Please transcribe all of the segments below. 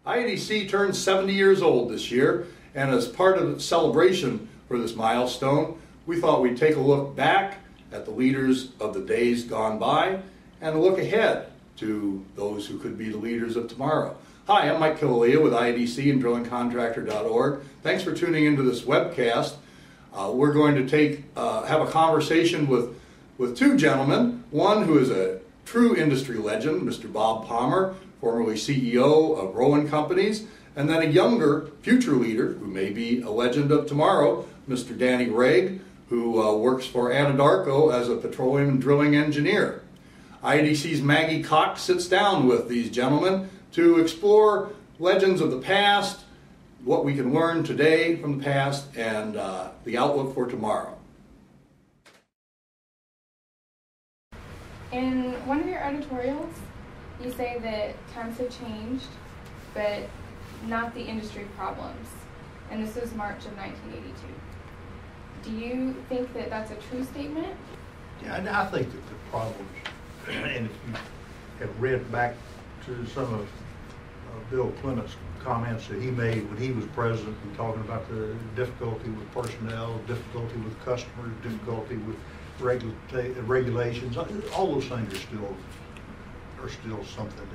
IADC turns 70 years old this year, and as part of the celebration for this milestone, we thought we'd take a look back at the leaders of the days gone by and a look ahead to those who could be the leaders of tomorrow. Hi, I'm Mike Kilalia with IADC and drillingcontractor.org. Thanks for tuning into this webcast. We're going to have a conversation with two gentlemen, one who is a true industry legend, Mr. Bob Palmer, formerly CEO of Rowan Companies, and then a younger future leader who may be a legend of tomorrow, Mr. Danny Rehg, who works for Anadarko as a petroleum and drilling engineer. IADC's Maggie Cox sits down with these gentlemen to explore legends of the past, what we can learn today from the past, and the outlook for tomorrow. In one of your editorials, you say that times have changed, but not the industry problems. And this was March of 1982. Do you think that that's a true statement? Yeah, I think that the problems, and if you have read back to some of Bill Clement's comments that he made when he was president, and talking about the difficulty with personnel, difficulty with customers, difficulty with regulations, all those things are still something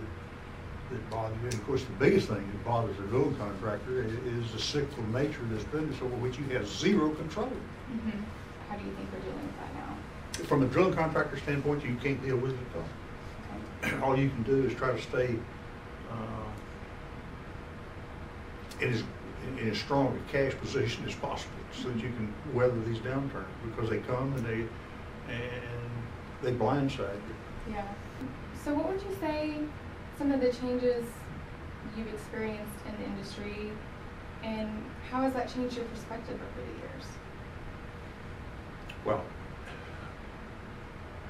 that bothers you. And of course, the biggest thing that bothers a drilling contractor is the cyclical nature of this business over which you have zero control. Mm-hmm. How do you think we're dealing with that now? From a drilling contractor standpoint, you can't deal with it at all. Okay. All you can do is try to stay in as strong a cash position as possible, so that you can weather these downturns, because they come and they blindside you. Yeah. So what would you say some of the changes you've experienced in the industry, and how has that changed your perspective over the years? Well,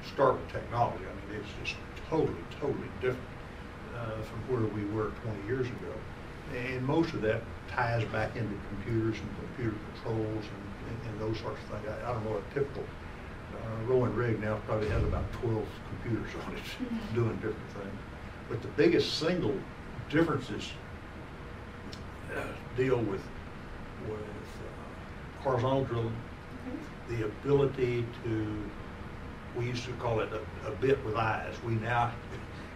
start with technology. I mean, it's just totally different from where we were 20 years ago. And most of that ties back into computers and computer controls and those sorts of things. I don't know, a typical Rowan rig now probably has about 12 computers on it, mm-hmm. doing different things. But the biggest single differences deal with horizontal drilling, mm-hmm. the ability to, we used to call it a bit with eyes. We now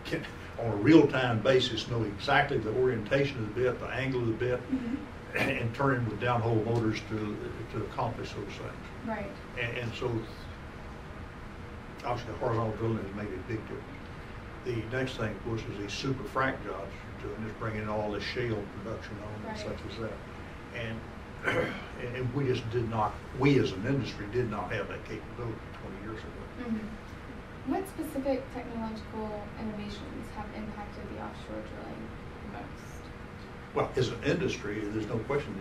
can, on a real-time basis, know exactly the orientation of the bit, the angle of the bit, mm-hmm. and turn it with downhole motors to accomplish those things. Right. And so, obviously, horizontal drilling has made a big difference. The next thing, of course, is these super frac jobs you're doing, is bringing all this shale production on, right. and such as that. And we just did not, we as an industry did not have that capability 20 years ago. Mm-hmm. What specific technological innovations have impacted the offshore drilling most? Well, as an industry, there's no question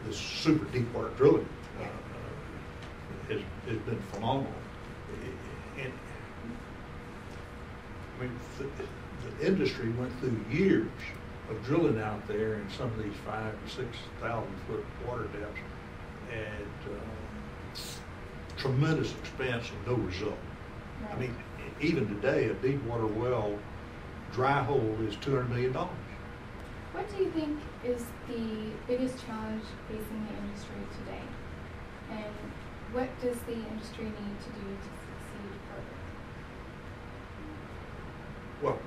this super deep water drilling has been phenomenal. And I mean, the industry went through years of drilling out there in some of these 5,000 to 6,000 foot water depths at tremendous expense and no result. Right. I mean, even today, a deep water well, dry hole is $200 million. What do you think is the biggest challenge facing the industry today? And what does the industry need to do to succeed further? Well,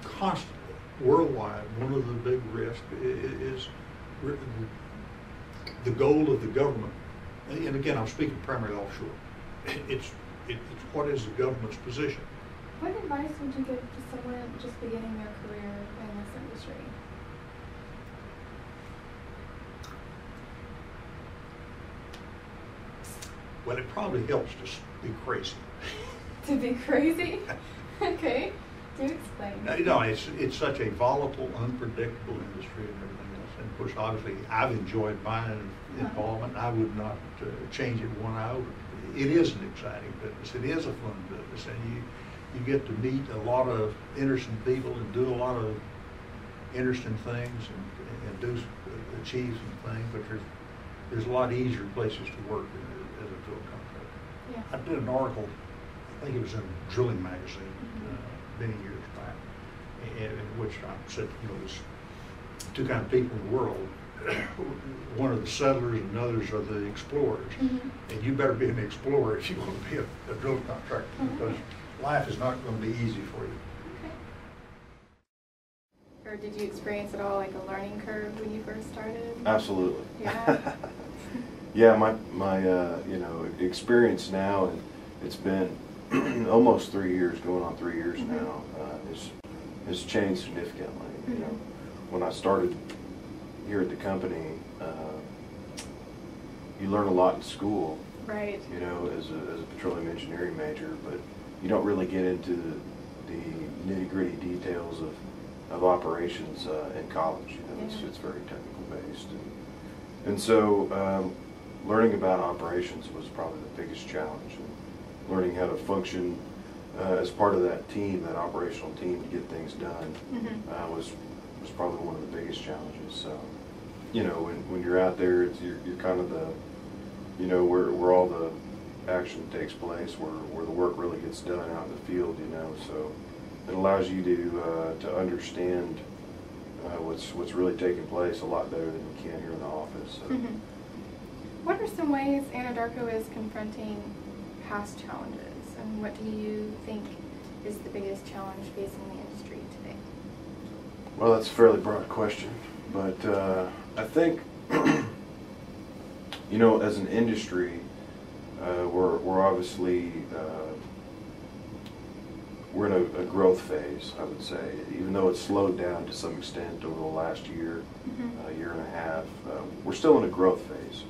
constantly, worldwide, one of the big risks is the goal of the government. And again, I'm speaking primarily offshore. It's what is the government's position? What advice would you give to someone just beginning their career in this industry? Well, it probably helps to be crazy. To be crazy? Okay. Do explain. No, it's such a volatile, unpredictable industry and everything else. And of course, obviously, I've enjoyed my involvement. I would not change it one iota. It is an exciting business. It is a fun business, and you get to meet a lot of interesting people and do a lot of interesting things and achieve some things. But there's a lot easier places to work as a drill contractor. Yeah. I did an article, I think it was in Drilling Magazine, many years back, in which which I said, there's two kind of people in the world. One are the settlers and others are the explorers. Mm-hmm. And you better be an explorer if you want to be a drill contractor, because life is not going to be easy for you. Or did you experience at all like a learning curve when you first started? Absolutely. Yeah. Yeah, my experience now, and it's been almost 3 years, going on 3 years now, has changed significantly. When I started here at the company, you learn a lot in school. Right. As a petroleum engineering major, but you don't really get into the nitty-gritty details of operations in college. It's very technical based, and so learning about operations was probably the biggest challenge. And learning how to function as part of that team, that operational team, to get things done was probably one of the biggest challenges. So, when you're out there, you're kind of the where all the action takes place, where the work really gets done out in the field. So it allows you to understand what's really taking place a lot better than you can here in the office. So. What are some ways Anadarko is confronting past challenges, and what do you think is the biggest challenge facing the industry today? Well, that's a fairly broad question, but I think as an industry, we're obviously we're in a growth phase, I would say. Even though it's slowed down to some extent over the last year, year and a half, we're still in a growth phase.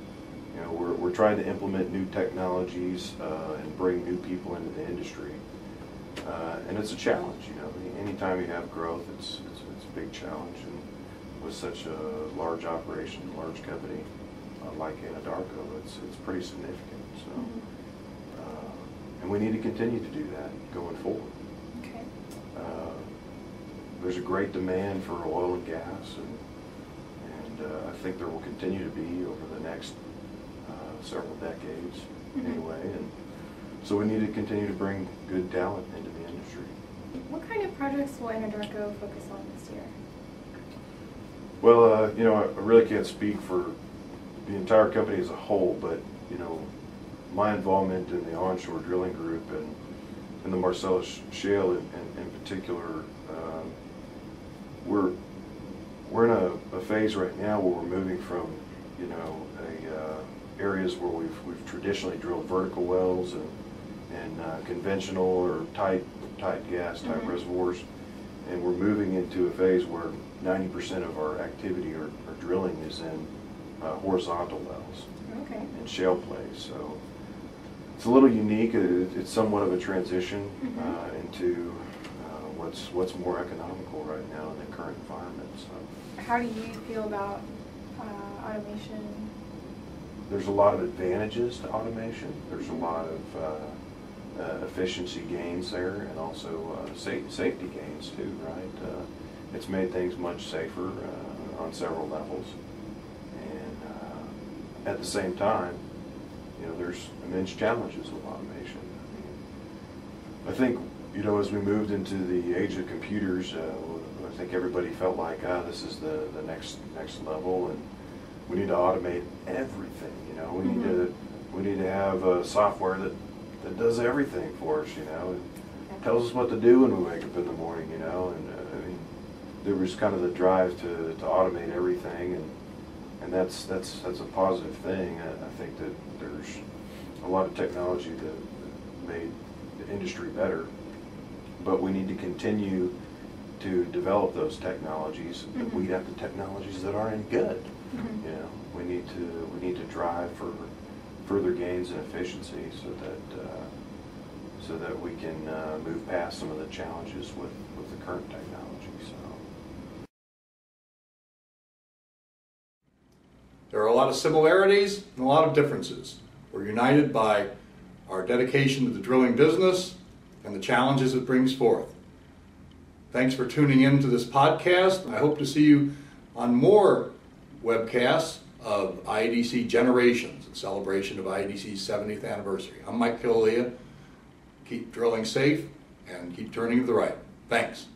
We're trying to implement new technologies and bring new people into the industry, and it's a challenge. Anytime you have growth, it's a big challenge, and with such a large operation, large company like Anadarko, it's pretty significant. So, and we need to continue to do that going forward. Okay. There's a great demand for oil and gas, and I think there will continue to be over the next several decades anyway, and so we need to continue to bring good talent into the industry. What kind of projects will Anadarko focus on this year? Well, I really can't speak for the entire company as a whole, but my involvement in the onshore drilling group and in the Marcellus Shale in particular, we're in a phase right now where we're moving from areas where we've traditionally drilled vertical wells and conventional or tight gas type reservoirs, and we're moving into a phase where 90% of our activity or drilling is in horizontal wells and shale plays. So it's a little unique. It's somewhat of a transition into what's more economical right now in the current environment. So how do you feel about automation? There's a lot of advantages to automation. There's a lot of efficiency gains there, and also safety gains too, right? It's made things much safer on several levels, and at the same time, there's immense challenges with automation. I think, as we moved into the age of computers, I think everybody felt like, this is the next level, and we need to automate everything. We need to have software that does everything for us. It tells us what to do when we wake up in the morning. And there was kind of the drive to automate everything, and that's a positive thing. I think that there's a lot of technology that made the industry better, but we need to continue to develop those technologies and weed out the technologies that aren't good. We need to drive for further gains in efficiency so that we can move past some of the challenges with the current technology. So there are a lot of similarities and a lot of differences. We're united by our dedication to the drilling business and the challenges it brings forth. Thanks for tuning in to this podcast. I hope to see you on more webcasts of IADC Generations in celebration of IADC's 70th anniversary. I'm Mike Kilalia. Keep drilling safe and keep turning to the right. Thanks.